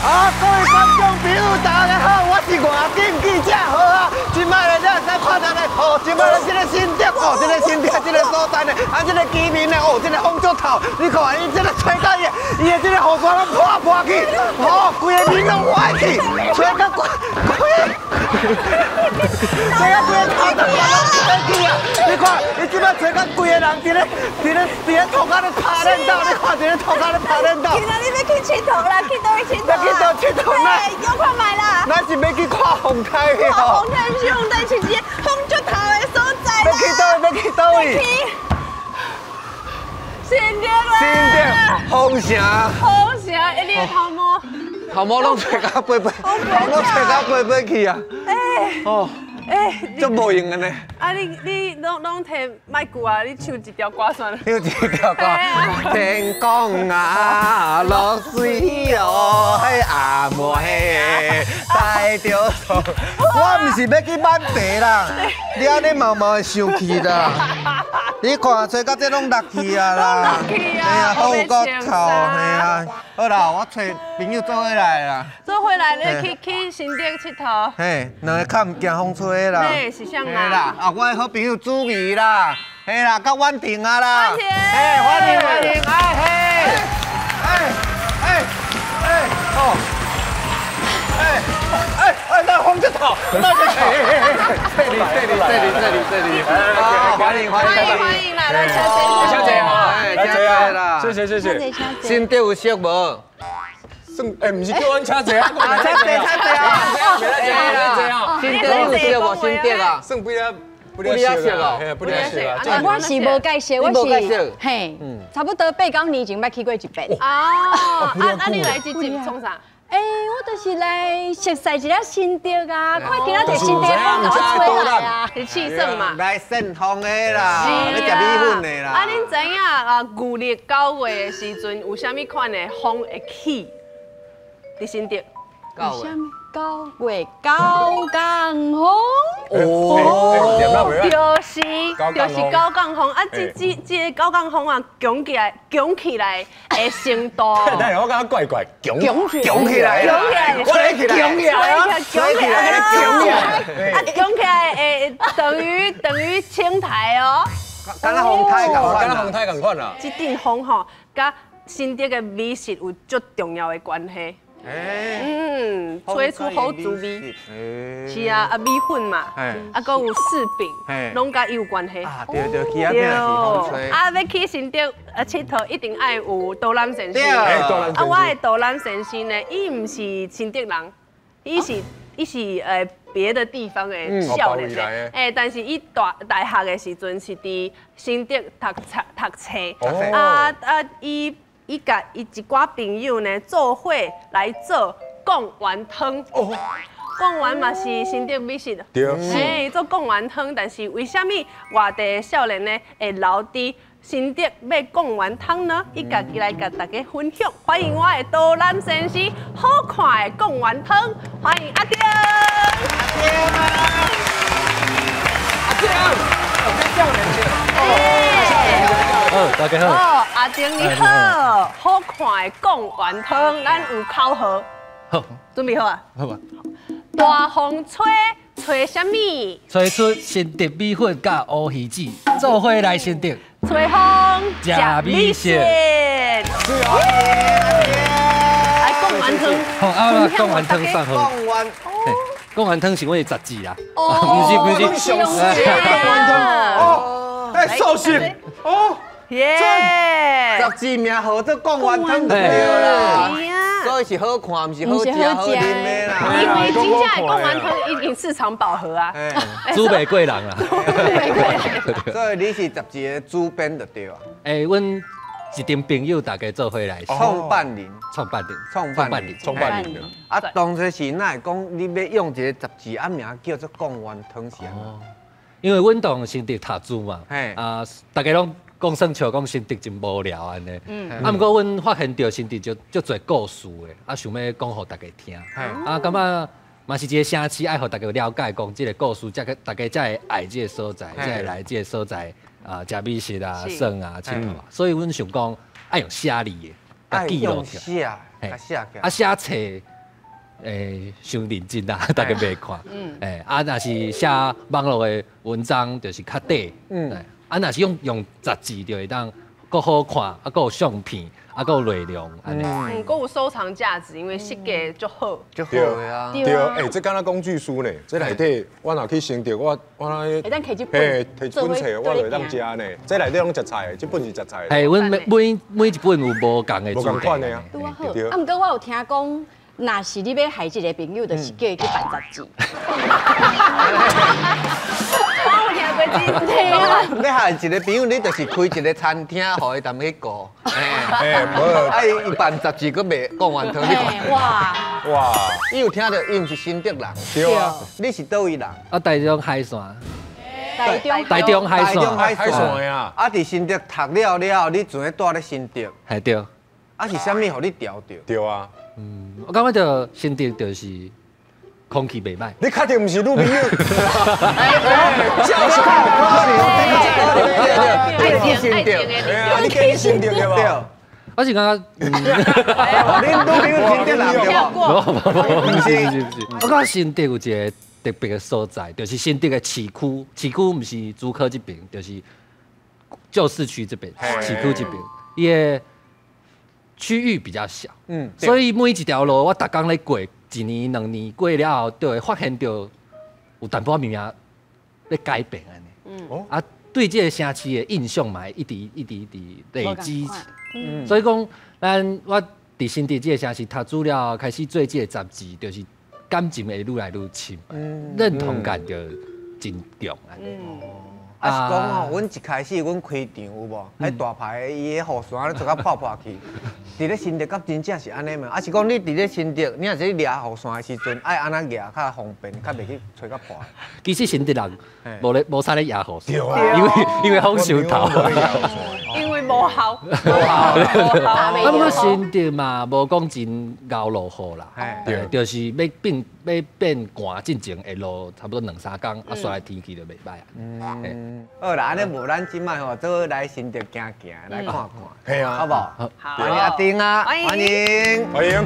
各位观众朋友，大家好，我是外景记者好啊。今摆咧，咱使看咱的哦，今摆咧这个新店哦，这个新店这个所在呢，这个居民呢哦，这个风足透，你看伊这个吹到伊的这个雨伞拢破去，哦，规个面拢歪去，吹到规个头都歪去啊！你看，伊即摆吹到规个人伫咧土骹咧拍练斗，你看伫咧土骹咧拍练斗。今仔日要去佚佗啦，去倒去佚佗？要去倒佚佗啦？对，有看卖啦。咱是要去看风台的吼。风台不是风台，是一个风足透的所在啦。要去倒位？新店啦。新店风城。风城，你的头毛？头毛拢吹到飞，头毛吹到飞去啊！哦。足无用的呢。啊，你拢摕麦鼓啊，你唱一条歌算了。唱一条歌。天公啊，落水哦，嘿阿妹嘿，带着错。我唔是要去挽地啦，你安尼毛毛会生气啦。你看吹到这拢落去啊啦。哎呀，好有够臭，嘿啊。好啦，我找朋友做回来啦。做回来你去新店佚佗。嘿，两个较唔惊风吹啦。嘿，是啥啦？啦，啊，我的好朋友朱怡啦，嘿啦，甲婉婷啊啦。婉婷。嘿，欢迎，哦。那风就透，那就透。这里。啊，欢迎来，来，小姐好，啦，谢谢。新店有熟无？唔是叫阮车坐啊，车坐。新店有熟无？新店啊？算不了熟啊，不了熟啊。我是无介绍，我是嘿，差不多8、9年前捌去过一遍。哦，你来这创啥？我就是来熟悉一下新店啊，看今仔日新店风我吹来啊，是气盛嘛？来盛风的啦，要食米粉的啦。啊，恁知影啊？旧历9月的时阵，有啥物款的风会起？伫新店。9月9港风。就是高港风啊！这个高港风啊，强起来的程度。但是我感觉怪，强起来，吹起来，强起来会等于青台哦。敢若风台同款啦。这顶风吼，甲新店的美食有足重要的关系。吹出好滋味。是啊，米粉嘛，搁有柿饼，拢甲伊有关系。对，其他边是风吹。要去新店佚佗，一定爱有导览先生。我的导览先生呢，伊唔是新店人，伊是别的地方的少年的。但是伊大学的时阵是伫新店读册。伊甲伊一寡朋友呢做伙来做贡丸汤。贡丸嘛是新店美食。对。做贡丸汤，但是为虾米外地少年呢会留伫新店买贡丸汤呢？伊家己来甲大家分享。欢迎我的导览先生，好看的贡丸汤，欢迎阿丁。大家好。阿丁你好，好看的贡丸汤，咱有考核。好，准备好啊？好吧。大风吹什么？吹出新店米粉甲乌鱼子，做伙来新店。吹风食米食。来贡丸汤。好啊，贡丸汤上好。贡丸汤是阮的杂志啦。不是。贡丸汤哦，寿司哦。耶！杂志名号做贡丸汤对啦，所以是好看，唔是好食好啉的啦。因为真正的贡丸汤已经市场饱和啊。主北贵人啦。所以你是杂志的主编就对啊。阮一群朋友大家做伙来。创办人。啊，当初是哪会讲你要用一个杂志啊名叫做贡丸汤是安怎？因为阮当新竹读书嘛，大家拢。讲算笑，讲新竹真无聊安尼。毋过阮发现到新竹足侪故事的，想要讲互大家听。感觉嘛是一个城市，爱互大家了解，讲即个故事，大家才会爱即个所在，才会来即个所在食美食啊、耍啊、佚佗啊。所以阮想讲，爱用写字的，记录起来。写册伤认真啦，大家袂看。若是写网络的文章，就是较短。若是用杂志，就会当够好看，啊，够有相片，啊，够有内容，安尼。够有收藏价值，因为设计就好，就好的啊。对，这敢若工具书呢，这内底我若去升着，我会当摕一本，摕一本册，我就会当食呢。这内底拢食菜的，这本是食菜的。阮每一本有无共的主题。无共款的啊。对啊，毋过我有听讲。若是你要害一个朋友，就是叫伊去办杂志。我有听过真听啊！你害一个朋友，你就是开一个餐厅，互伊踮去顾。伊办杂志，佫袂讲完汤，你看。哇！伊有听到，伊毋是新竹人。对啊。你是倒位人？台中海线。台中海线。海线呀。伫新竹读了，你阵住咧新竹。系对。是啥物，互你调着？对啊。我感觉着新竹就是空气袂歹。你确定毋是女朋友？教授，你新竹，你去新竹对无？我是感觉，恁女朋友新竹人对无？不是。我感觉新竹有一个特别的所在，就是新竹的市区，市区毋是竹科这边，就是旧市区这边，市区这边，伊个区域比较小，所以每一条路我逐工咧过，一年两年过了后，就会发现到有淡薄物件咧改变安尼。啊，对这个城市的印象嘛，一直累积。所以讲，我伫新竹这个城市读资料，开始做这个杂志，就是感情会愈来愈深，认同感就真重安尼。是讲吼，阮一开始阮开场有无？迄大牌伊迄雨伞咧做甲破去，伫咧新竹甲真正是安尼嘛？是讲你伫咧新竹，你若是掠雨伞的时阵，爱安那掠较方便，较袂去吹甲破。其实新竹人无啥咧掠雨伞，因为风受透。因为无效。不过新竹嘛，无讲真熬落雨啦，就是要变寒进前会落差不多2-3工，啊，煞来天气就袂歹啊。好啦，安尼无咱即摆吼，做来新竹行行，来看看，系啊，好不好？欢迎阿丁啊，欢迎，欢迎。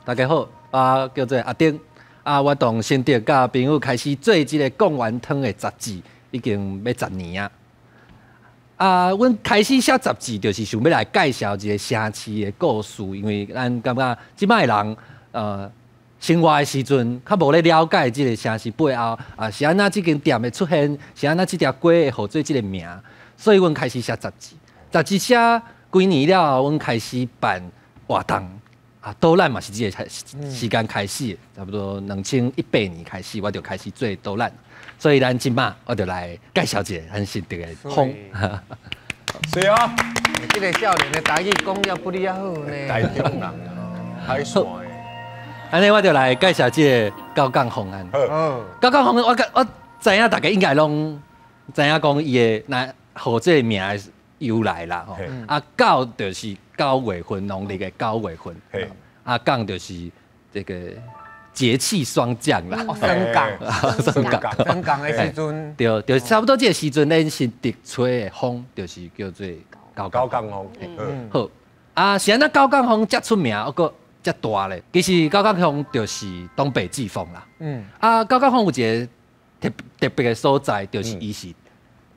大家好，叫做阿丁，我同新竹甲朋友开始做即个贡丸汤的杂志，已经要10年啊。阮开始写杂志，就是想要来介绍一个城市的故事，因为咱感觉即摆人生活的时阵，较无咧了解即个城市背后是安怎即间店会出现，是安怎即条街会号做即个名，所以阮开始写杂志。杂志写几年了后，阮开始办活动。导览嘛是这个时间开始，差不多2018年开始，我就开始做导览，所以咱今麦我就来介绍一下咱新竹的风。是啊，这个少年的台语讲了不哩也好呢。台中人啊，海线的。安尼我就来介绍这个高港风安。高港风我知影大家应该拢知影讲伊的那号这个名的由来啦吼。高就是9月份，农历的9月份。港就是这个节气霜降啦。升降的时阵。对，就差不多这个时阵，咱新竹吹的风就是叫做高港风。好，是安那高港风遮出名，还佫遮大咧。其实高港风就是东北季风啦。高港风有一个特别的所在，就是伊是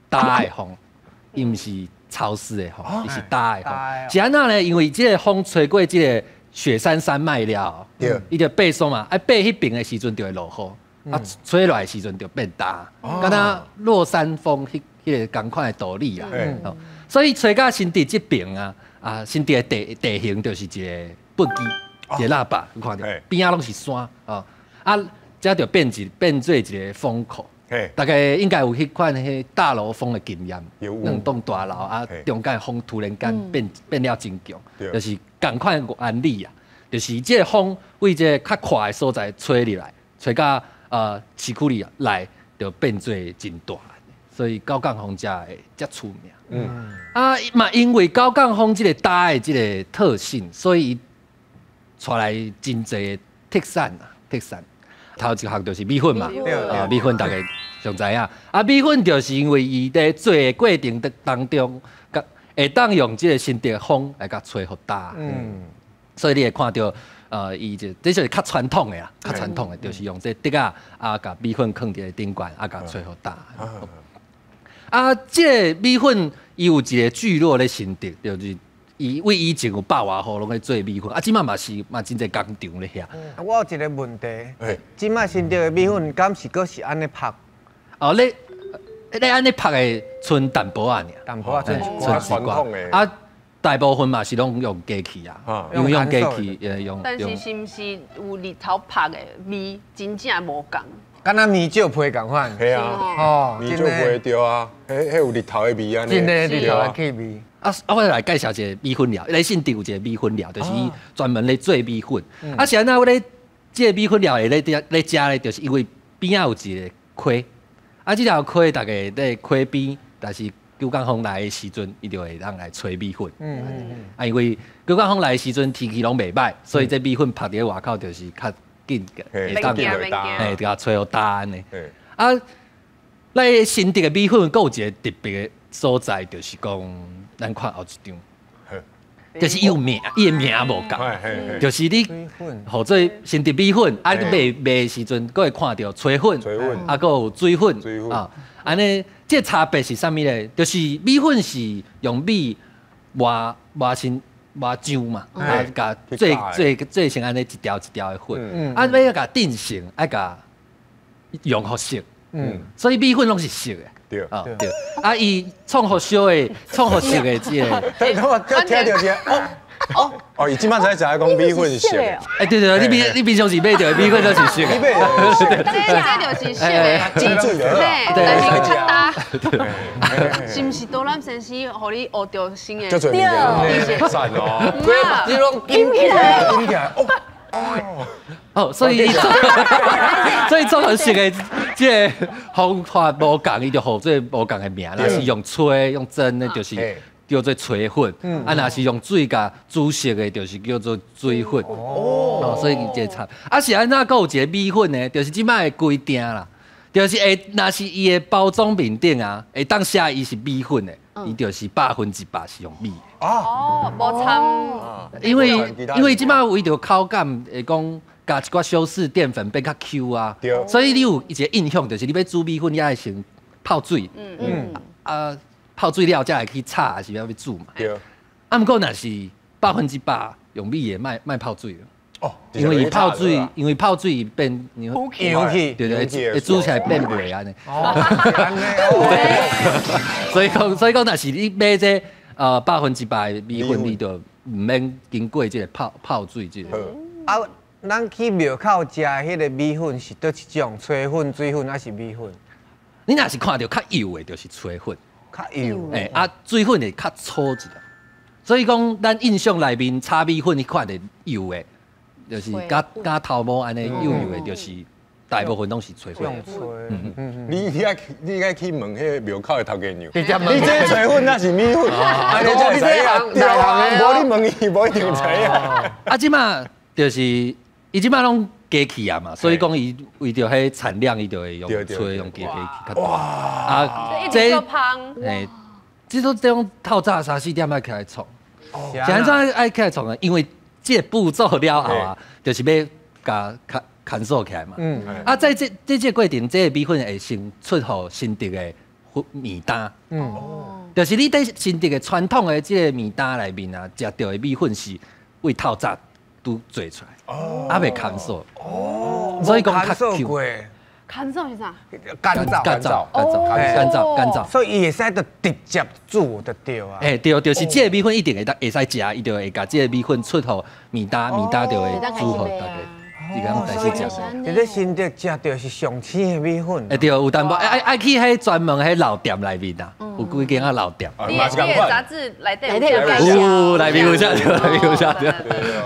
大的风，伊毋是潮湿的风，伊是大的风。是安那呢？因为这个风吹过这个雪山山脉了，伊就爬松嘛，爬迄边的时阵就会落雨，吹落来的时阵就变大，敢若落山风迄个同款的道理啦。所以吹到新竹这边新竹的地形就是一个畚箕，一个喇叭，你看到边仔拢是山这就变做一个风口。大概应该有迄款大楼风的经验，2栋大楼中间风突然间变了真强，就是同款的原理就是这个风为这较快的所在吹入来，吹到市区里来，就变做真大，所以高港风才出名。因为高港风这个大的这个特性，所以带来真侪特产。头一项就是米粉嘛，米粉大家上知影。啊，米粉就是因为伊在做的过程当中，会当用这个新竹风来甲吹互大。所以你会看到，伊这就是较传统的啦，较传统的，就是用这竹啊，甲米粉放伫顶管，啊，甲吹互大。啊，这个米粉伊有一个聚落咧新竹，就是伊为以前有百外户拢咧做米粉，啊，即摆嘛真侪工厂咧遐。我有一个问题，即摆新竹的米粉敢是阁是安尼拍？哦，你安尼拍的剩淡薄仔尔，淡薄仔剩传统的啊。大部分嘛是拢用机器啊，因为用机器用。但是是毋是有日头拍的味真正无共？敢若米酒配共款。系啊，哦，米酒配对啊，迄有日头的味啊。真的日头的气味。我来介绍一个米粉料，来新竹有一个米粉料，就是伊专门咧做米粉。啊，是安那我咧这个米粉料咧食咧，就是因为边仔有一个溪，啊，这条溪大概在溪边，但是。九港风来的时阵，伊就会当来吹米粉。啊，因为九港风来的时阵天气拢袂歹，所以这米粉拍伫外口就是较紧，会当甲吹好大安尼。啊，咱新竹的米粉，佫有一个特别的所在，就是讲咱看后一张，就是伊有名，伊的名无共，就是你或做新竹米粉，啊，你卖的时阵，佫会看到吹粉，啊，佫有水粉啊，安尼。这差别是啥物咧？就是米粉是用米磨浆嘛，啊，甲做成安尼一条一条的粉，啊，要甲定型，爱甲用互熟，所以米粉拢是熟的。对，对，啊，伊创互熟的这个，我听到这哦，伊即摆才讲米粉是熟的。哎，对，你平常时买着米粉都是熟的。这就是熟的，真水的。但是较大。是毋是导览先生，互你学到新的？对，赞哦。你拢金起来，哦，所以做很熟的这个方法无共，伊就好做无共的名。若是用吹用蒸的，就是叫做吹粉；啊，若是用水甲煮熟的，就是叫做水粉。哦，所以这差。啊，是安那？佫有一个米粉呢，就是即摆的规定啦。就是若是伊的包装面顶啊，会当写伊是米粉的，伊就是100%是用米。哦，无掺。因为即摆为着口感会讲加一寡修饰淀粉变较 Q 啊，所以你有一个印象，就是你要煮米粉，也会先泡水。泡水了才会去炒，还是要煮嘛。啊，毋过若是100%用米的，卖泡水。哦，因为泡水变牛气，对，煮起来变袂安尼。所以讲，若是你买这100%的米粉，你就唔免经过这个泡水这个。啊，咱去庙口食迄个米粉是倒一种？吹粉、水粉还是米粉？你若是看到较油的，就是吹粉。较油。水粉会较粗一点。所以讲，咱印象内面炒米粉，你看到油的。就是加头毛安尼油的，就是大部分拢是吹粉。你爱去问迄个庙口的头家娘，你这吹粉那是米粉，你这知影？对啊，无你问伊，无一定知影。啊，即马就是伊即马拢机器啊嘛，所以讲伊为着迄产量，伊就会用吹用机器较大。啊，这这种透早3、4点爱起来创，现在爱起来创啊，因为。这个步骤了后啊，就是要甲砍锁起来嘛。在这过程，这个米粉会先出乎新竹的面单。就是你在新竹的传统的这个面单内面啊，食到的米粉是为透早都做出来，未砍锁。所以讲较 Q。干燥是啥？干燥。所以伊会使就直接煮就对啊。对，就是这个米粉一定会使食，伊就会甲这个米粉出乎面单就会煮互大家，伊讲代志食。伫咧新竹食到是上青的米粉。对，有淡薄爱去迄专门迄老店内面啊，有几间啊老店。你的杂志内底有内面有写着，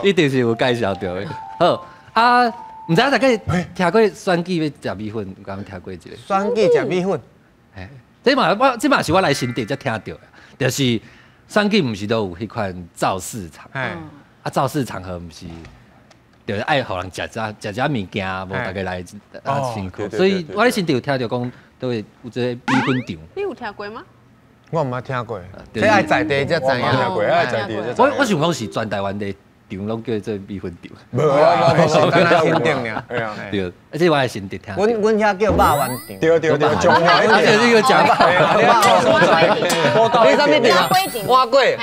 一定是有介绍着的。好啊。唔知影大家听过选举要食米粉，有敢听过一个？选举食米粉，这嘛是我来新竹才听到的，就是选举唔是都有迄款造势场，造势场合唔是就是爱互人食物件，无大家来辛苦。所以我咧新竹有听着讲，都会有这个米粉场。你有听过吗？我唔捌听过，这爱在地才知影。听过，爱在地才。我想讲是全台湾的场拢叫做米粉场。无，敢若新店尔。对，而且我系新竹听。阮遐叫肉丸场。对，中华。而且这个讲法，你啥物店啊？蛙粿，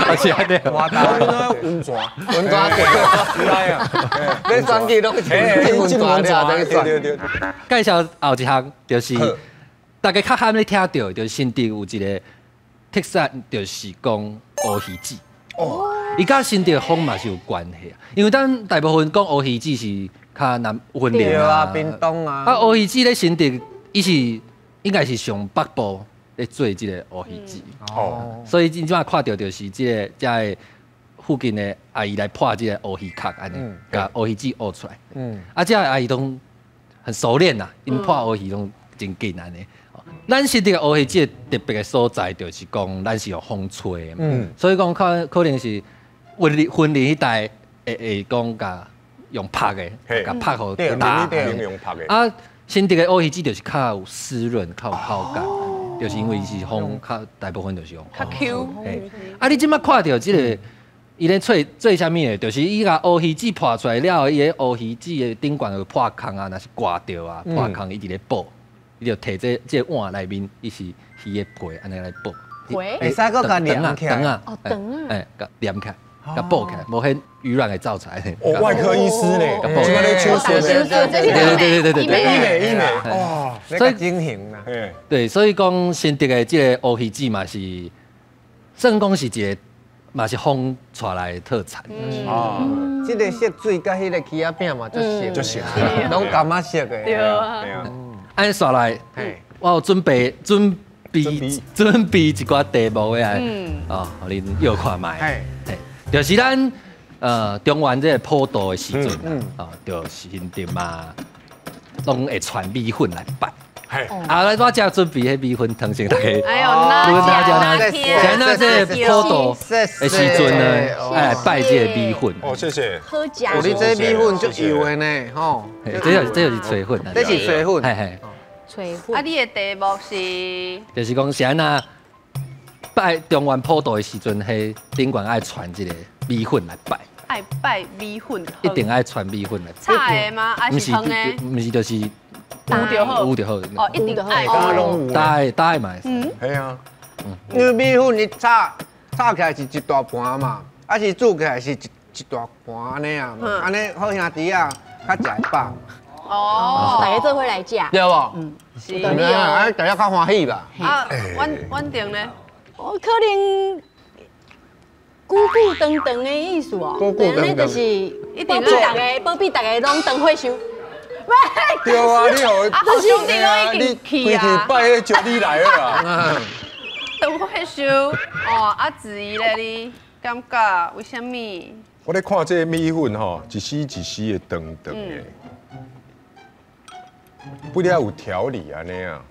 而且还得蛙蛋，温泉店。来啊！你选去拢去温泉了，对。介绍后一项就是大家较罕咧听到，就是新竹有一个特产，就是讲乌鱼子。伊甲新竹风嘛是有关系啊，因为咱大部分讲乌鱼子是较南云林啊、屏东啊。啊，乌鱼子咧新竹，伊是应该是上北部咧做即个乌鱼子。所以你即摆看到就是即个在附近的阿姨来破即个乌鱼壳安尼，甲乌鱼子挖出来。啊，即个阿姨都很熟练呐，因破乌鱼拢真紧安尼。咱新竹的乌鱼子特别的所在，就是讲咱是用风吹的，所以讲可能是分离迄带会讲甲用拍的，甲拍互打。用拍的。啊，新竹的乌鱼子就是较有湿润，较有口感，就是因为伊是风，较大部分就是用较 Q。啊，你即摆看到即个，伊咧做啥物的？就是伊甲乌鱼子破出来了，伊个乌鱼子的顶管有破空啊，若是刮掉啊，破空伊伫咧补。伊就摕这碗内面，伊是鱼的皮，安尼来补。皮会使搁甲连起来。长啊，哦，长啊，甲连起来，甲补起来，无迄鱼卵会走出来。外科医师呢，这个咧手术对，医美，哇，所以精型啦。对，所以讲新竹的这个乌鱼子嘛是，算讲是一个嘛是风带来的特产。这个色水甲迄个起仔饼嘛，足熟，拢甘仔色的。对啊。安尼刷来，我有准备一寡题目的，互恁约看卖。就是咱中原这个普渡的时阵，就是新竹嘛，拢会传米粉来拜。我只准备迄米粉汤先大家。哎呦，那这普渡的时阵呢，来拜这个米粉。哦，谢谢。好食。你这米粉足油的呢，吼。这就是炊粉。这是炊粉。炊粉。啊，你的题目是？就是讲是安那拜中原普渡的时阵，迄顶管爱传一个米粉来拜。爱拜米粉。一定爱传米粉来。菜的吗？还是汤的？不是，就是。有就好。哦，一定爱。大爱嘛。系啊。因为米粉你炒起来是一大盘嘛，啊是煮起来是一大盘安尼啊，安尼好兄弟啊，较食会饱。大家做伙来食。对无？是。大家较欢喜吧。啊，稳定呢？可能久长长的意思哦。那就是保庇大家拢长火烧。对啊，你好，好兄弟都已经去啊，拜迄招你来了啦。长火烧哦，啊子怡咧，你感觉为什么？我咧看这米粉吼，一丝一丝的长长的，不了有条理安尼啊。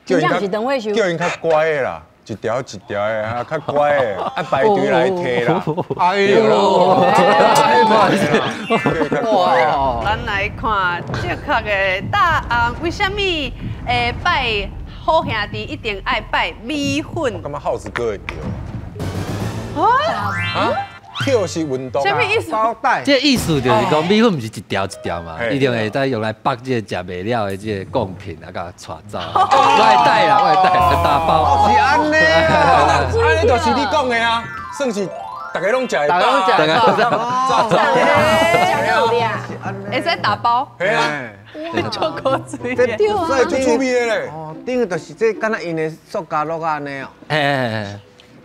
真正是长火烧。叫因较乖的啦。一条一条的，啊，较乖的，啊排队来摕啦。哎呦，哇！咱来看正确的答案，为什么拜好兄弟一定爱拜米粉？感觉耗子哥会对。跳是运动。什么意思？这意思就是讲米粉不是一条一条嘛，一定会再用来绑这个食袂了的这个贡品啊，甲带走。外带大包。是安尼啊，安尼就是你讲的啊，算是大家拢食的。大家拢食的。会使打包。系啊。做果水。这对啊。所以最出名的嘞。哦，顶个就是这，敢若因的塑胶落安尼哦。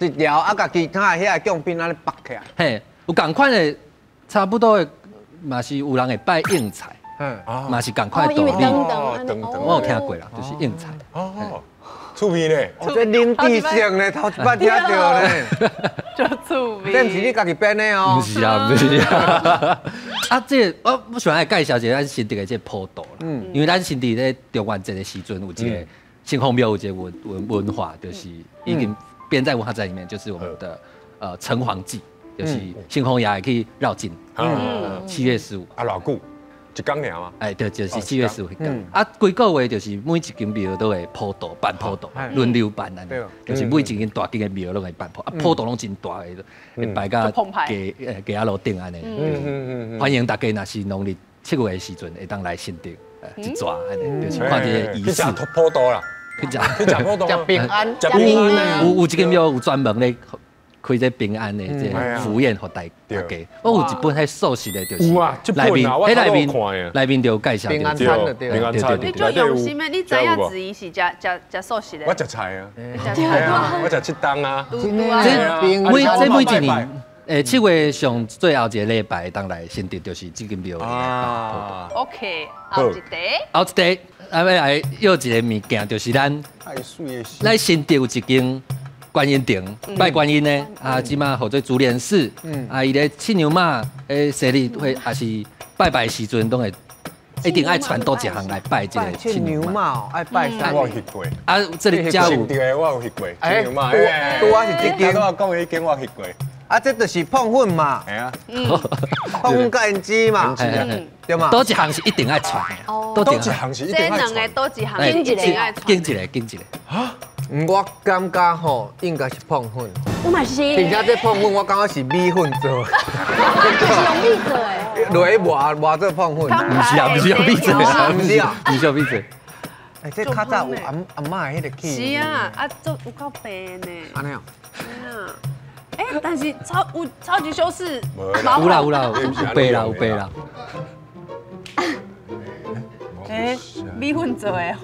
一条啊，甲其他遐个贡品安尼绑起来。嘿，有共款的，差不多的，嘛是有人会拜应菜，嘛是共款的道理。我有听过啦，就是应菜。哦，出名嘞。这林地性咧，头一摆听到咧。就出名。这毋是你家己编的哦。不是啊。啊，这我喜欢来介绍一下咱新竹的这普渡啦。因为咱新竹咧中元节的时阵有一个新丰庙有一个文化，就是已经。编在文化在里面，就是我们的城隍祭。就是新丰也会去绕境。7月15。啊，偌久？一天尔嘛？哎，对，就是7月15迄天。啊，规个月就是每一间庙都会普渡办普渡，轮流办安尼。就是每一间大间的庙拢会办普，啊，普渡拢真大个，会摆到街路顶安尼。欢迎大家，若是农历7月的时阵，会当来新竹一抓安尼，就是看这个仪式。去食普渡啦，去食普渡，食平安，食平安。有一间庙有专门咧开这平安的这福宴给大家。我有一本迄素食的，就是内面，内面就介绍平安餐的对。平安餐。你做用心的，你知影子怡是食素食的？我食菜啊，我食七档啊。每一年，7月上最后一个礼拜当来新竹就是这间庙。OK， 后一题，要来要一个物件，就是咱新竹有一间。观音亭拜观音呢，即马或者竹联寺，伊咧七牛马生日会，还是拜时阵都会一定爱传多一项来拜这个七牛马。爱拜三。我有去过。啊，这里家有。我有去过。七牛马。拄啊是这间。我讲迄间我去过。啊，这就是碰粉嘛。系啊。碰粉甲胭脂嘛。对嘛？多一项是一定爱传的。多一项是一定爱传。这两个多一项一定爱传。经一个。啊？我感觉吼，应该是碰粉。我嘛是。并且这碰粉，我感觉是米粉做。是用米做的。落去磨做碰粉。不是啊，不是用米做的，不是啊，不是用米做。哎，这较早有阿嬷迄个气。是啊，做有够白呢。安尼哦。哎，但是超级修饰。有白啦。哎，米粉做的。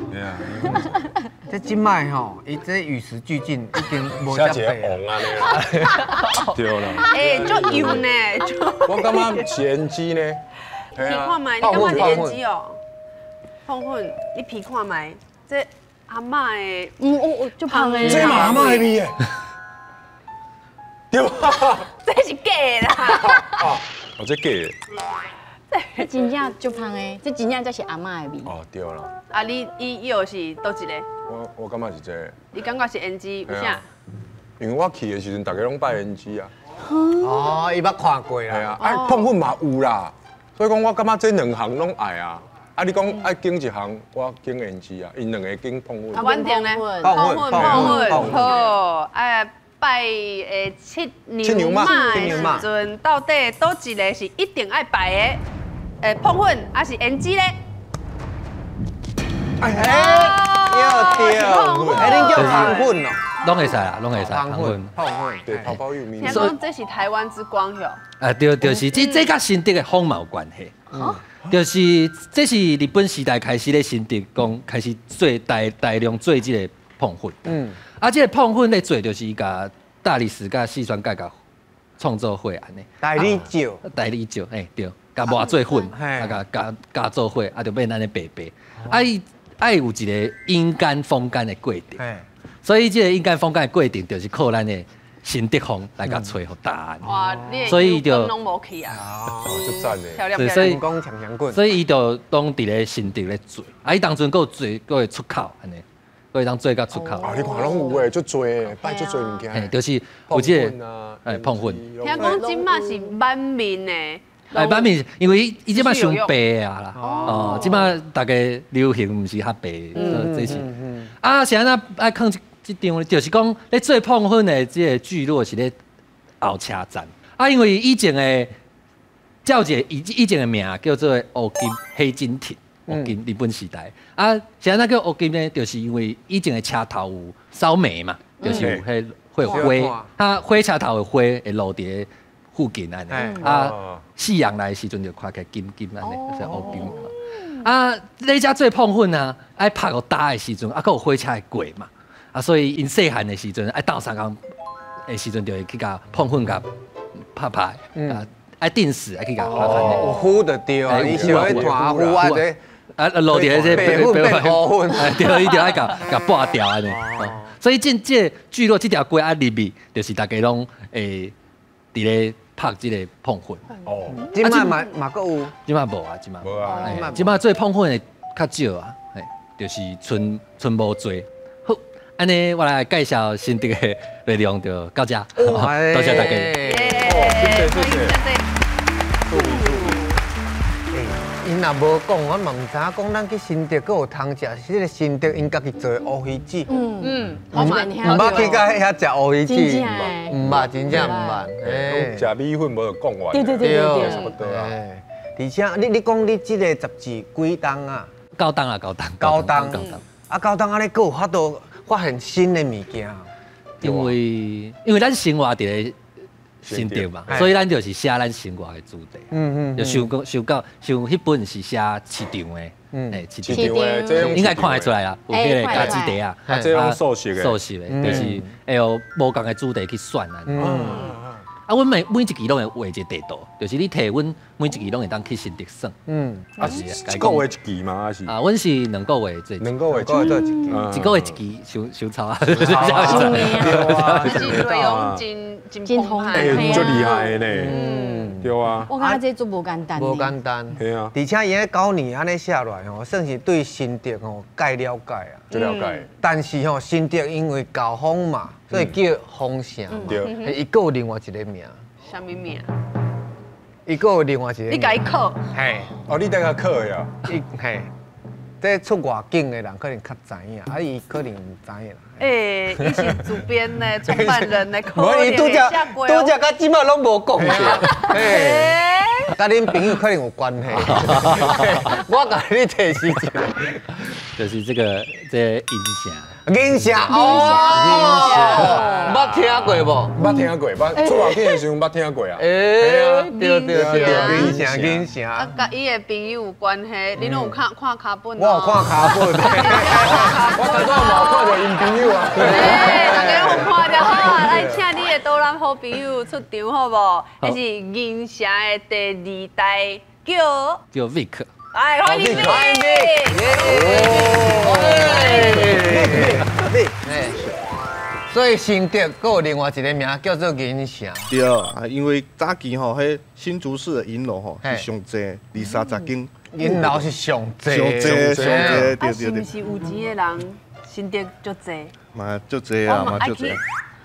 这今摆吼，伊这与时俱进，已经无遮白啊。对啦。哎，就油呢，我感觉是胭脂呢。皮看卖，你感觉是胭脂哦？碰粉，你皮看卖，这阿嬷的，我就胖的。这嘛阿嬷的味的。对吧？这是假的啦。哦，这假的。这真正就胖的，这真正才是阿嬷的味。哦，对啦。啊，你又是倒一个？我感觉是这。你感觉是胭脂，为啥？因为我去的时阵，大家拢拜胭脂啊。哦，伊捌看过啦。系啊，碰粉嘛有啦。所以讲，我感觉这两项拢爱啊。啊，你讲爱经一项，我经胭脂啊，因两个经碰粉。啊，稳定呢？碰粉，好，哎。拜七牛马的时阵，到底倒一个是一定爱拜的？碰粉还是胭脂咧？对，恁叫碰粉哦，拢会使啦，拢会使碰粉，对，泡泡玉米。听讲这是台湾之光哟。啊，对，就是这甲新竹的风貌有关系。就是这是日本时代开始咧，新竹讲开始做大量做这个碰粉。啊，这个碰粉咧做就是甲大理石、甲四川甲创作伙安尼。大理石，对，甲磨做粉，啊，甲做伙，啊，就变安尼白白。爱有一个阴干风干的过程。所以这个阴干风干的过程，就是靠咱的新竹风来甲吹互答案。哇，所以就拢无去啊。就赞的。漂亮。所以伊就当伫咧新竹咧做，伊当阵佫做，佫会出口安尼。可以当做甲出口。啊，你看拢有诶，足多诶，摆足多物件。就是有这个碰粉。听讲即马是满面诶。满面，因为伊即马上白啊啦。哦，即马大家流行毋是较白，这是。啊，是安那爱放即张，就是讲咧做碰粉诶，即个聚落是咧后车站。啊，因为以前诶，叫一个以前诶名叫做乌金黑金町。乌金日本时代啊，现在那个乌金呢，就是因为以前的车头有烧煤嘛，就是有迄会有火，它火车头的火会落伫附近安尼啊，夕阳来的时阵就看起来金安尼，就是乌金。啊，你遮做碰粉啊，爱拍个打的时阵，啊，佮有火车会过嘛，啊，所以因细汉的时阵，爱斗相共的时阵就会去甲碰粉甲拍啊，爱定时爱去甲拍。有呼的对啊，伊小迄团呼啊这。啊，落伫这白粉，对，伊就爱甲拔掉安尼。所以这聚落这条街啊入面，就是大家拢伫咧拍这个碰粉。哦，今摆嘛阁有，今摆无啊，今摆无啊，今摆做碰粉的较少啊，就是剩无做。好，安尼我来介绍新竹的内容就到这，多谢大家。因若无讲，我嘛唔知影讲咱去新竹，佫有通食，迄个新竹因家己做乌鱼子。我蛮唔捌去到遐食乌鱼子，真正诶唔捌，真正唔捌。食米粉无就讲完。对。差不多啊。而且你讲你即个杂志几档啊？高档啊，高档。高档。啊，高档安尼，佫有法度发现新的物件。因为咱生活伫咧新竹嘛，所以咱就是写咱生活的主题。就像迄本是写市场的，市场的，这应该看得出来啦，有迄个家己地啊，这种素食的，就是会有无共的主题去选啊。啊，阮每一期拢会画一个地图，就是你摕阮每一期拢会当去新竹耍。啊是一个月一期吗？还是？啊，阮是2个月做。2个月做一期，一个月一期，收操啊！这内容真丰富，最厉害的呢。对啊。我感觉这做无简单。无简单。对啊。而且伊迄9年安尼写落来吼，算是对新竹吼介了解啊。最了解。但是吼，新竹因为高峰嘛，所以叫峰城。对。伊佫有另外一个名。啥物名？伊佫有另外一个。你家考？嘿。哦，你等下考的啊？嘿。这出外景的人可能较知影，啊，伊可能唔知影啦。伊是主编呢，创办人呢，可能会下过。拄只，甲即马拢无讲过。甲恁朋友可能有关系。我甲你提示一下，就是这个音城。音城哦，捌听过无？捌听过，出外景的时候捌听过啊。对，音城。啊，甲伊的朋友有关系，你拢有看卡本？我有看卡本。我才刚冇看到因朋友啊。大家拢有看着好啊，来请你的导览好朋友出场好无？那是音城的第2代叫 Vic。哎，欢迎 Vic！ 所以新竹佫有另外一个名叫做银城。对啊，因为早期吼，迄新竹市的银楼吼是上济，30间。银楼是上济，对。是不是有钱的人新竹足济？嘛足济啊，嘛足济。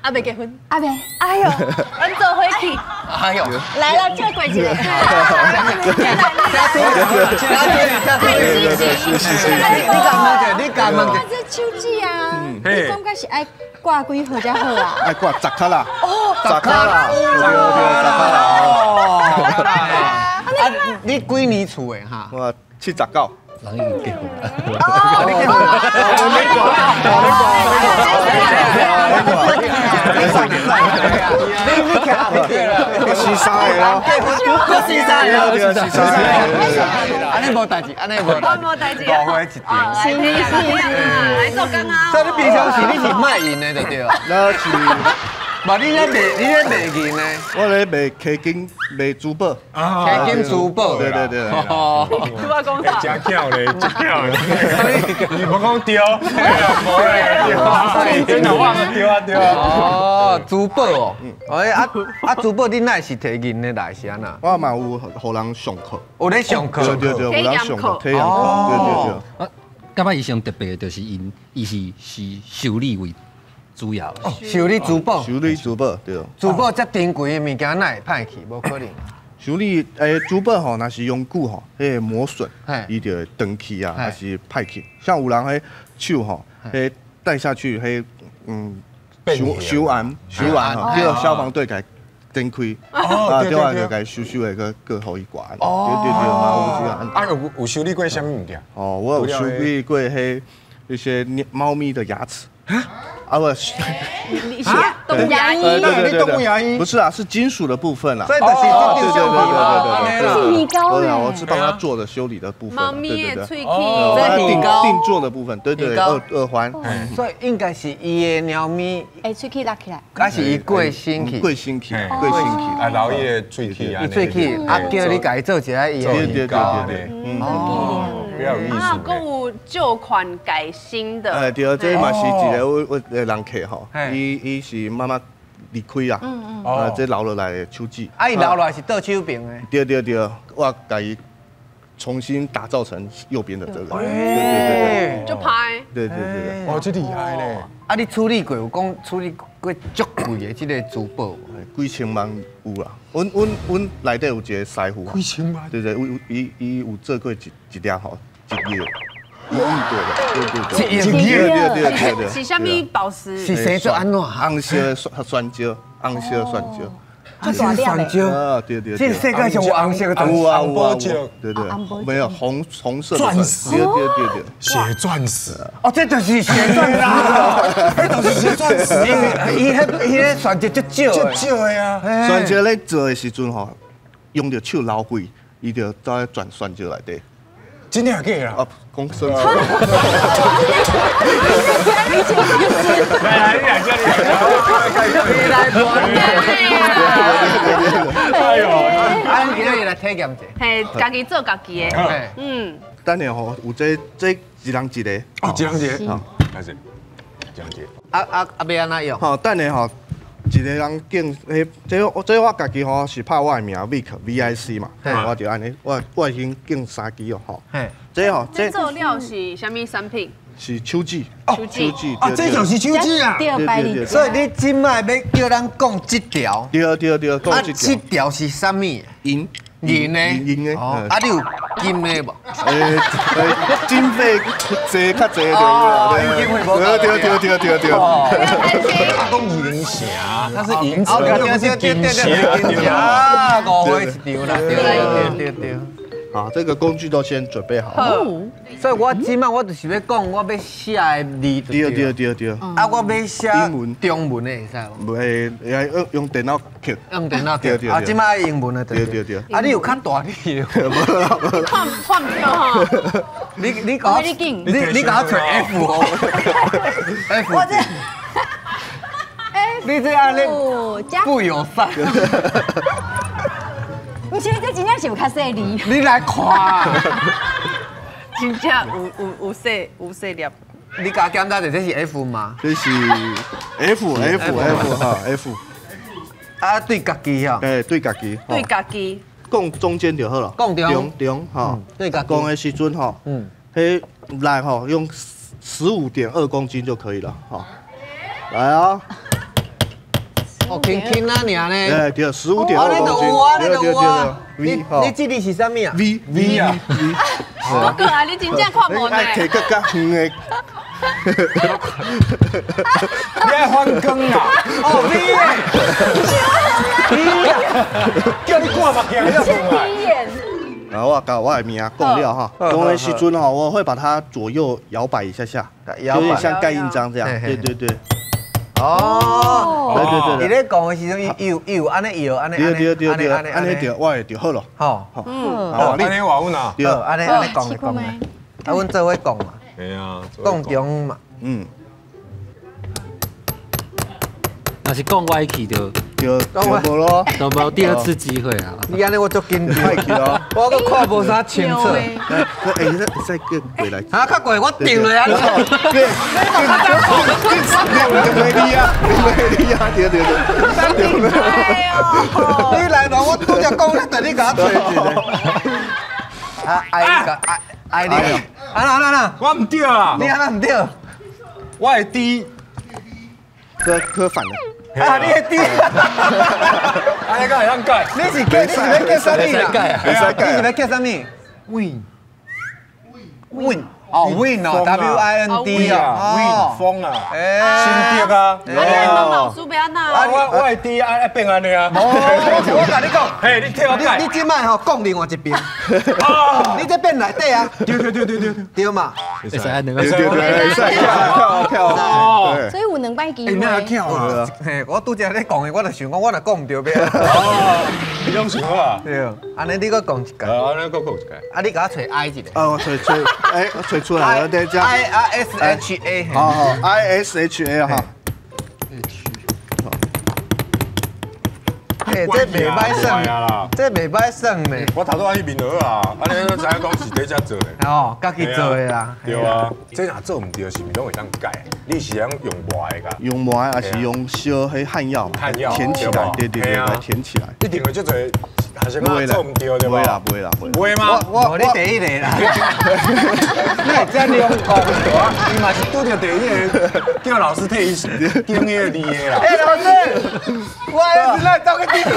阿未结婚？阿未。哎呦，咱做伙去。哎呦，来了，叫过去。你敢问者？这手指啊，你感觉是爱挂几号才好啊？爱挂10卡啦。哦，10卡啦。10卡啦。啊，你几年厝的哈？我79。人已经结婚了。你结婚了？我是啥的咯？我是啥的？安尼无代志，安尼无代志。误会一点。来做工啊！所以你平常时你是卖淫的，对不对？那是。嘛，你咧卖银呢？我咧卖K金，卖珠宝。K金珠宝。对。哦，珠宝工厂。真巧嘞，真巧嘞。你无讲丢，无嘞，真的忘了丢啊。哦，珠宝哦。珠宝你哪是摕银的来是安那？我嘛有互人上课。有咧上课。对，有人上课，体验课。对。感觉伊上特别的就是伊是修理为主要。修理珠宝。修理珠宝，对。珠宝遮珍贵的物件，哪会歹去？无可能。修理珠宝吼，若是用久吼，迄个磨损，伊就会断去啊，还是歹去。像有人迄手吼，迄戴下去，迄修完吼，叫消防队给灯开，对啊，就给修的个互伊挂。对，嘛有这样。啊，有修理过什么物件？哦，我有修理过那些猫咪的牙齿。啊不，动牙医，你动物牙医？不是啊，是金属的部分啦。所以就是对，是米膏嘞。我是帮他做的修理的部分。猫咪的喙齿，定做的部分，对，耳环。所以应该是伊的猫咪，喙齿拉起来，还是伊过身去？过身去，啊，留伊的喙齿啊，喙齿，啊叫你家做一下伊的对，比较有意思。啊，还有旧款改新的。对，这嘛是一个我人客吼，伊是妈妈离开啊，这留落来的手指。啊，伊留落来是倒手柄的。对，我家己重新打造成右边的这个。对，就拍。对。哇，这厉害呢！啊，你处理过有讲处理过足贵的这个珠宝？几千万有啦。阮内底有一个师傅。几千万？对，伊有做过一粒吼1亿。对，是啥物宝石？是生做安怎？红色酸椒，红色酸椒。这是酸椒啊，对。这世界上有红色的东西，红宝石，对，没有红色钻石，对，血钻石。哦，这就是血钻石，这就是血钻石。伊迄酸椒足少的呀。酸椒咧做的时阵吼，用着手捞鬼，伊就走来转酸椒内底。真的假啦？啊，讲真。来，哎呦，咱今日来体验者。嘿，家己做家己的。等下吼，有这一人一个。一人一个。好，开始。一人一个。要安怎用？好，等下吼。一个人敬这我家己吼是拍我的名 VIC 嘛，我就安尼，我已经敬3支哦吼。这做料是啥物产品？是手指，手指啊，这就是手指啊！对。所以你今麦要叫咱讲这条，对，讲这条是啥物？银的。哦，啊，你有金的无？经费济较济对。他讲银匣，它是银子，又不是金匣。啊，5块一张啦，对。好，这个工具都先准备好。所以我今麦我就是要讲，我要写的字。对。啊，我要写英文、中文的会使无？会用电脑刻。用电脑刻。对。啊，今麦英文的对。啊，你有较大力的？换票哈。你搞你搞找 F 哦。F。你这样你不友善。不是，这真正是有较细粒。你来看，真正有细粒。你甲检查者这是 F 吗？这是 F 哈 F。啊，对家己哦。对家己。对家己。讲中间就好了。讲中哈。对家己。讲的时阵哈，迄来哈用15.2公斤就可以了哈。来啊！哦，轻啊，尔呢？对，15.2公斤。对。你这里是啥物啊 ？V 啊。我讲啊，你真正看无呢。爱摕较远的。你爱翻工啊？哦，V 叫你看目镜，你要看啊。然后我把我的名讲了哈，讲的时阵哈，我会把它左右摇摆一下，有点像盖印章这样。对。哦，对。你咧讲的时阵，伊有安尼摇，安尼，安尼就我就好了。好，安尼话阮啊，对，安尼讲的。啊，阮做伙讲嘛。系啊，讲中嘛。若是讲歪去就无咯，都无第二次机会啊！你安尼我足紧张，歹去咯，我都看无啥清楚。再过过来。啊，较过我定了啊！对，你来咯，我拄则讲咧，等你甲我找一个。啊，爱你，啊，我唔对啊！你安那唔对？我的D，科反了。啊，你的 D， 安尼个会当改？你是叫啥物啦？你使改啊？你是要叫啥物 ？Win。哦 ，Win 哦 ，WIND 哦 ，Win 风啊，新竹啊，问老师要安那？我的 D 爱变安尼啊。我甲你讲，嘿，你听我改。你即摆吼讲另外一边，你这变内底啊？对嘛？会使安尼个？对，跳。所以有2摆机会。你哪跳啊？嘿，我拄则咧讲的，我就想讲，我若讲唔对边。你讲想啊？对，安尼你搁讲一个。安尼搁讲一个。啊，你甲我找 I 一个。我找出来了，等一下。ISHA。好 ，ISHA 哈。这袂歹算，这袂歹算的。我头拄爱去面额啊，安尼知影讲是伫遮做的。哦，家己做的啦。对啊，这若做唔对，是毋拢会当改？你是用磨的噶？用磨还是用烧迄焊药？焊药填起来，对，填起来。你定会做生啊，做唔对对不会啦，不会啦，不会。不会吗？我你第一个啦，你会这样讲，伊嘛是拄着第一个，叫老师替伊定迄个字的啦。哎，老师，我是来找个地方，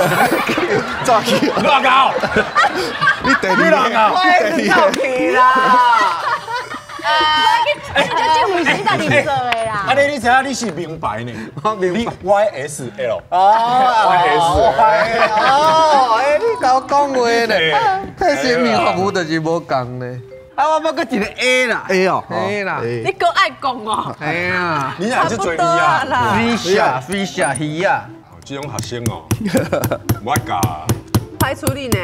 早起，乱搞，你第你乱搞，我是找去啦。这回是家己做的啦。啊你知影你是名牌呢？你 YSL。哎，你甲我讲话呢？这生命服务就是无共呢。啊，我要搁一个 A 啦 A 哦，A 啦，你够爱讲哦。哎呀，你哪是嘴鱼啊？啦。飞下鱼啊！这种学生哦，唔爱教，歹处理呢。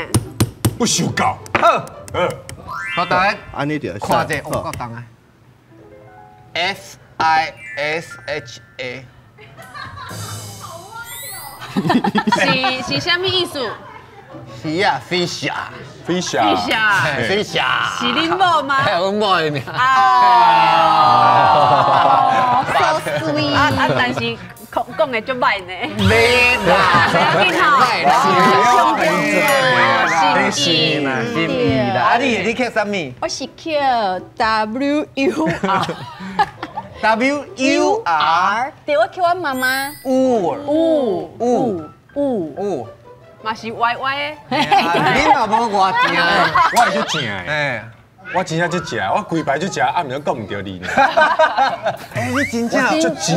不受教。好，好，大家安尼就看者，我够重啊。FISHA。是啥物意思？鱼啊，飞下，飞侠，飞下，是恁某吗？哎，我某的呢。So sweet。但是讲的足歹呢。没啦，不要紧吼。心意嘛，心意啦。啊，你刻什么我是刻 WUR。 ？WUR。对，我刻我妈妈。嘛是歪歪的。你嘛无偌正，我是足正的，哎，我真正足正，我规排足正，啊，毋是讲唔着你呢。哎，你真正足正，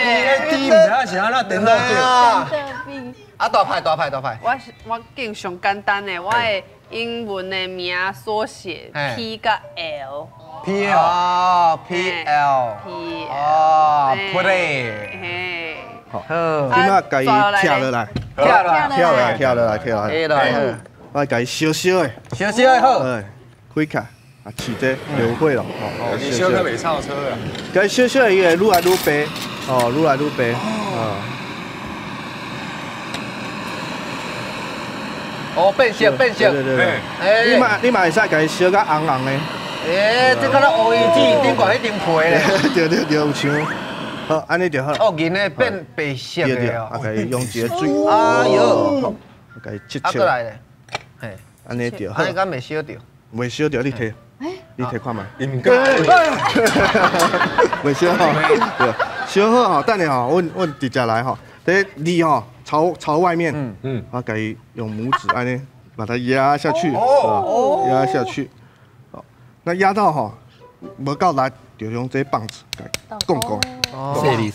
你的底毋知影是安怎颠倒着。啊，大牌。我竟上简单的，我的英文的名缩写 P 甲 L。PL。哦，play。嘿。好，今仔甲伊跳落来，跳落来，我甲伊小小的，小小的好。哎，开卡，啊，起这流血咯，你小可袂超车啦。甲伊小小的伊会愈来愈白，愈来愈白，哦，变色。对，你嘛会使甲伊烧甲红红的，哎，这个乌鱼子顶挂迄张皮咧。对，有像，好，安尼就好。哦，人的变白色对，的啊，甲伊用一个水，哎呦，甲伊切啊，过来咧，嘿，安尼就好安，尼敢袂烧着？袂烧着你摕，你摕看觅。伊毋敢。袂烧吼，对，烧好吼，等下吼，阮直接来吼，第一吼朝外面，我甲伊用拇指安尼把它压下去，压下去，好，那压到吼无够力，就用这棒子给拱拱，谢你，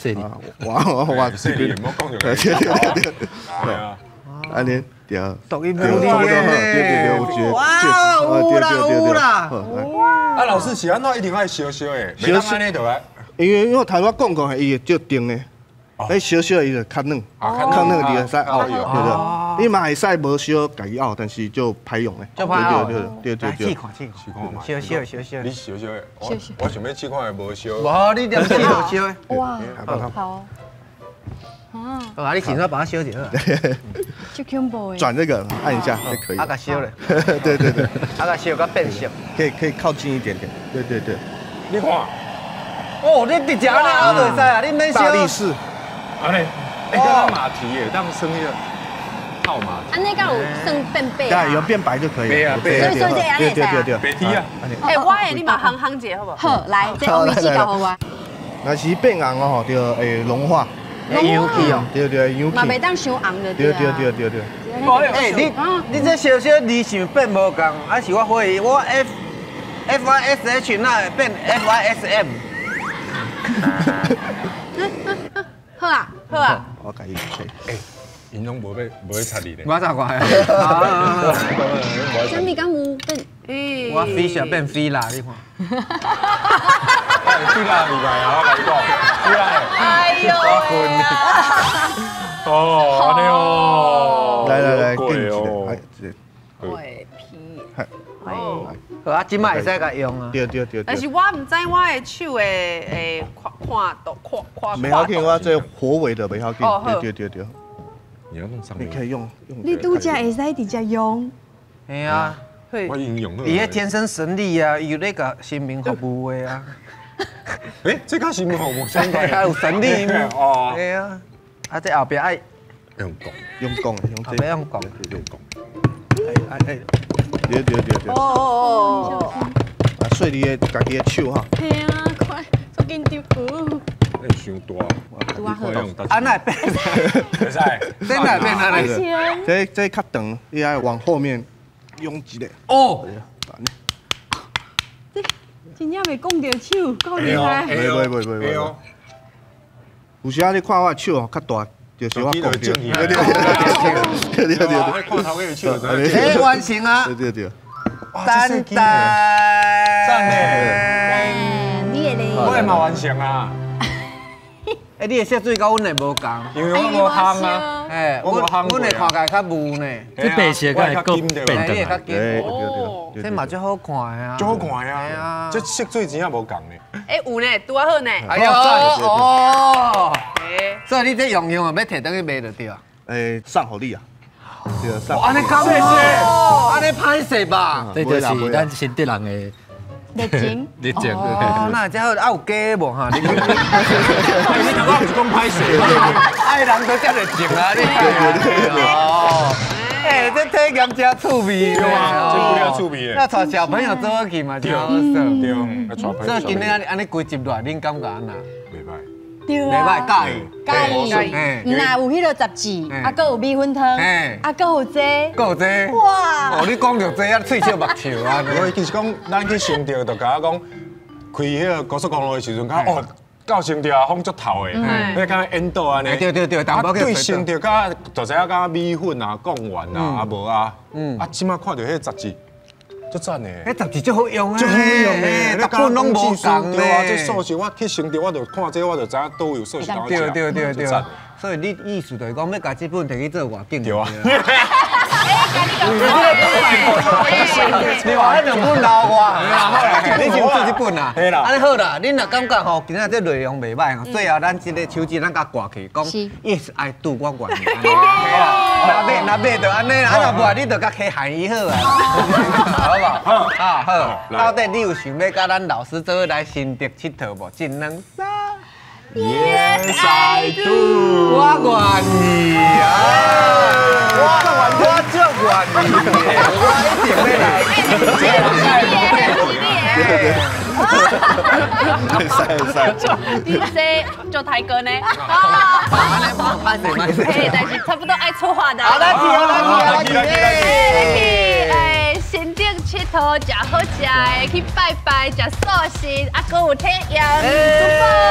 哇，这里唔好讲着。对，啊，安尼对，独一无对，差不多好，对，有一个有啦，好，啊，老师是安怎一定爱烧烧的？袂当安尼就来。因为我头我讲过，伊会足定的，迄烧烧伊就较软，较软你会使熬，对对。你嘛会使无烧家己熬，但是就歹用的。就歹熬。对。试看嘛。烧。你烧烧的，我想要试看的无烧。无，你点试无烧的。哇，好。啊，你现在把它烧掉。就恐怖的。转这个按一下就可以。啊，甲烧咧。对。啊，甲烧甲变色。可以靠近一点点。对。你看，哦，你直接安尼熬袂使啊，你免烧。大力士。安尼，当马蹄的，当生迄个套马蹄。安尼敢有算变白对，有变白就可以。对。所以这样对。白蹄啊。哎，我的你嘛夯者好不好？好，来，这乌鱼子交互我。若是变红哦，就会融化。油去哦。对，油去。嘛袂当伤红就对。对。哎，你这烧烧字想变无共，还是我会我 FISH 那会变 FISM。好啊。我甲伊哎，因拢无要插你咧。我咋怪啊？什么敢有变？我飞下变飞啦，你看。飞啦，厉害啊！我甲你讲，飞啦。哎呦哦，安尼哦。来，贵哦。会皮。好啊，即摆会使甲用啊。对。但是我唔知我的手会看。袂要紧，我这火尾的袂要紧。对。你要弄上你可以用。你拄则会使直接用。嘿啊，我应用了。伊迄天生神力啊，伊有咧甲新民服务的啊。哎，这跟新民服务相关。还有神力哦。嘿啊，啊这后壁爱用讲，用讲的，用这。不用讲，用讲。对。哦。啊，碎你的家己的手哈。嘿啊，快，做紧丢。你伤大，安那变？会使，真的变安尼。这较长，你爱往后面用一个。哦。真正袂讲着手，够厉害。袂。有时啊，你看我手较大，就是我讲着。对。看头个手。哎，完成啊！对。丹赞嘞！你的咧？我嘛完成啊！哎，你的色水甲阮的无共，因为我无烘啊。哎，阮的看起来较雾呢。这白色个够变的。对。这嘛最好看啊！最好看啊！这色水真正无共呢。哎，有呢，拄啊好呢。哎呦哦！所以你这用啊，要摕倒去卖就对啊。哎，送互你啊。对，送。安尼搞咩事？安尼歹势吧？这就是咱新德人的热情。热情。哦，那这好啊有假无哈？你头我不是讲歹势，爱人都遮热情啊！你哦，哎，这体验真趣味对啊，真不了趣味的。那带小朋友做去嘛，就好耍。对，所以今日安尼规集落，恁感觉安那？袂歹。对啊。袂歹，介意。唔那有迄个杂志，啊，搁有米粉汤，啊，搁有这。搁有这。哇！哦，你讲着这啊，喙笑目笑啊！我其实讲，咱去成德，就甲我讲，开迄个高速公路的时阵，讲哦，到成德啊，风足透的，你看引导安尼。对，啊，对成德甲就知影甲米粉啊、贡丸啊，啊无啊，啊，即马看到迄个杂志。足赞的，迄杂志足好用啊，足好用的，你本拢无共对啊，这素食我去成德，我就看这，我就知影都有素食当食。对，所以你意思就是讲要把这本摕去做外景。对啊。你话迄两本留我，你先做一本啊。安尼好啦，恁若感觉吼，今仔这内容袂歹吼，最后咱这个手机咱甲挂起，讲 Yes I do 我愿意。若买就安尼，啊若无你就甲起喊伊好啊。好不好？好，到底你有想要甲咱老师做伙来新竹佚佗无？1、2、3。Yes I do， 我愿意啊！我足愿意的，我一定要来。你这做台歌呢？慢些。但是差不多爱出话的。好，来去。新竹佚佗，食好食的，去拜拜，食素食，啊，搁有体验，super。